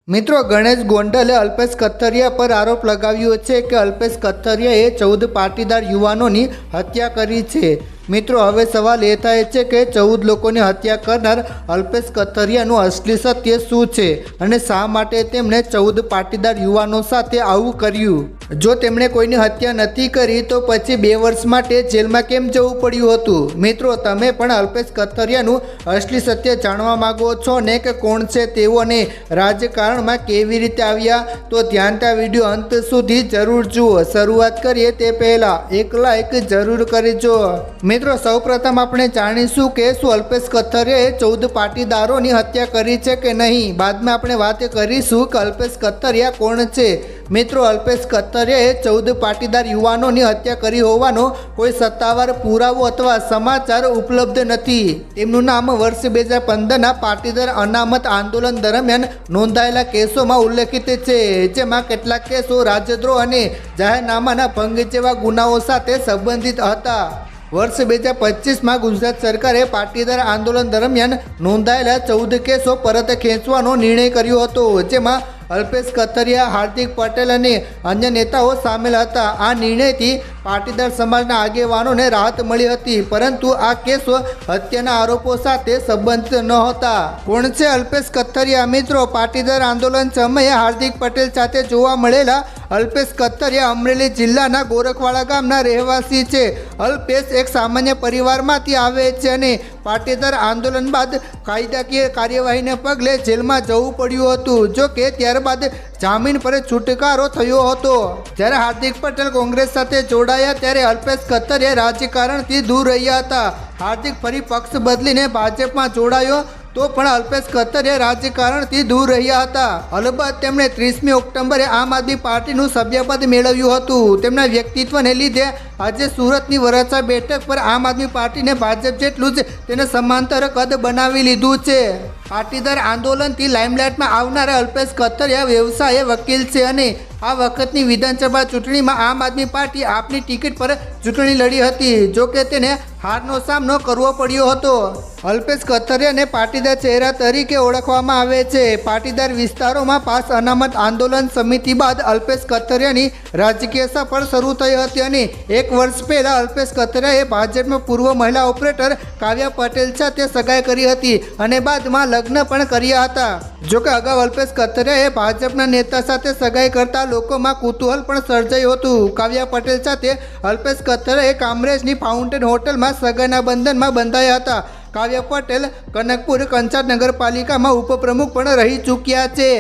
મિત્રો ગણેશ ગોંડલે અલ્પેશ કથિરિયા પર આરોપ લગાવ્યો છે કે અલ્પેશ કથિરિયાએ 14 પાટીદાર યુવાનોની હત્યા કરી છે। મિત્રો હવે સવાલ એ થાય છે કે 14 લોકોની હત્યા કરનાર અલ્પેશ કથિરિયાનું અસલી સત્ય શું છે અને શા માટે તેમણે 14 પાટીદાર યુવાનો સાથે આવું કર્યું। જો તેમણે કોઈની હત્યા નથી કરી તો પછી 2 વર્ષ માટે જેલમાં કેમ જવું પડ્યું હતું। મિત્રો તમે પણ અલ્પેશ કથિરિયાનું અસલી સત્ય જાણવા માંગો છો ને કે કોણ છે તેઓ અને રાજકારણમાં કેવી રીતે આવ્યા તો ધ્યાનથી વિડીયો અંત સુધી જરૂર જુઓ। શરૂઆત કરીએ તે પહેલાં એક લાઈક જરૂર કરજો। મિત્રો સૌપ્રથમ આપણે જાણીશું કે શું અલ્પેશ કથિરિયાએ 14 પાટીદારોની હત્યા કરી છે કે નહીં। બાદમાં આપણે વાત કરીશું કે અલ્પેશ કથિરિયા કોણ છે। મિત્રો અલ્પેશ કથિરિયાએ 14 પાટીદાર યુવાનોની હત્યા કરી હોવાનો કોઈ સત્તાવાર પુરાવો અથવા સમાચાર ઉપલબ્ધ નથી। તેમનું નામ વર્ષ 2015ના પાટીદાર અનામત આંદોલન દરમિયાન નોંધાયેલા કેસોમાં ઉલ્લેખિત છે, જેમાં કેટલાક કેસો રાજદ્રોહ અને જાહેરનામાના ભંગ જેવા ગુનાઓ સાથે સંબંધિત હતા। વર્ષ 2025માં ગુજરાત સરકારે પાટીદાર આંદોલન દરમિયાન નોંધાયેલા 14 કેસો પરત ખેંચવાનો નિર્ણય કર્યો હતો, જેમાં અલ્પેશ કથિરિયા, હાર્દિક પટેલ અને અન્ય નેતાઓ સામેલ હતા। આ નિર્ણયથી પાટીદાર સમાજના આગેવાનોને રાહત મળી હતી, પરંતુ આ કેસો હત્યાના આરોપો સાથે સંબંધિત નહોતા। કોણ છે અલ્પેશ કથિરિયા? મિત્રો પાટીદાર આંદોલન સમયે હાર્દિક પટેલ સાથે જોવા મળેલા અલ્પેશ કથિરિયા અમરેલી જિલ્લાના ગોરખવાડા ગામના રહેવાસી છે। અલ્પેશ એક સામાન્ય પરિવારમાંથી આવે છે અને પાટીદાર આંદોલન બાદ કાયદાકીય કાર્યવાહીને પગલે જેલમાં જવું પડ્યું હતું। જો કે ત્યારબાદ જામીન પર છુટકારો થયો હતો। જ્યારે હાર્દિક પટેલ કોંગ્રેસ સાથે જોડાયા ત્યારે અલ્પેશ કથિરિયા રાજકારણથી દૂર રહ્યા હતા। હાર્દિક ફરી પક્ષ બદલીને ભાજપમાં જોડાયો તો પણ અલ્પેશ કથિરિયા રાજકારણથી દૂર રહ્યા હતા। અલબત્ત તેમણે 30મી ઓક્ટોબરે આમ આદમી પાર્ટીનું સભ્યપદ મેળવ્યું હતું। તેમના વ્યક્તિત્વને લીધે આજે સુરતની વરાછા બેઠક પર આમ આદમી પાર્ટીને ભાજપ જેટલું જ તેને સમાંતર કદ બનાવી લીધું છે। પાટીદાર આંદોલનથી લાઇમલાઇટમાં આવનારા અલ્પેશ કથિરિયા વ્યવસાયે વકીલ છે અને આ વખતની વિધાનસભા ચૂંટણીમાં આમ આદમી પાર્ટી આપની ટિકિટ પર ચૂંટણી લડી હતી, જો કે તેને હારનો સામનો કરવો પડ્યો હતો। અલ્પેશ કથિરિયાને પાટીદાર ચહેરા તરીકે ઓળખવામાં આવે છે। પાટીદાર વિસ્તારોમાં પાસ અનામત આંદોલન સમિતિ બાદ અલ્પેશ કથિરિયાની રાજકીય સફર શરૂ થઈ હતી અને 1 વર્ષ પહેલાં અલ્પેશ કથિરિયાએ ભાજપમાં પૂર્વ મહિલા ઓપરેટર કાવ્યા પટેલ સાથે સગાઈ કરી હતી અને બાદમાં લગ્ન પણ કર્યા હતા। જોકે અગાઉ અલ્પેશ કથિરિયાએ ભાજપના નેતા સાથે સગાઈ કરતા લોકોમાં કુતૂહલ પણ સર્જાયું હતું। કાવ્યા પટેલ સાથે અલ્પેશ કથિરિયાએ કામરેજની ફાઉન્ટેન હોટલમાં સગાઈના બંધનમાં બંધાયા હતા। કાવ્યા પટેલ કનકપુર કંછાટ નગરપાલિકામાં ઉપપ્રમુખ પણ રહી ચૂક્યા છે।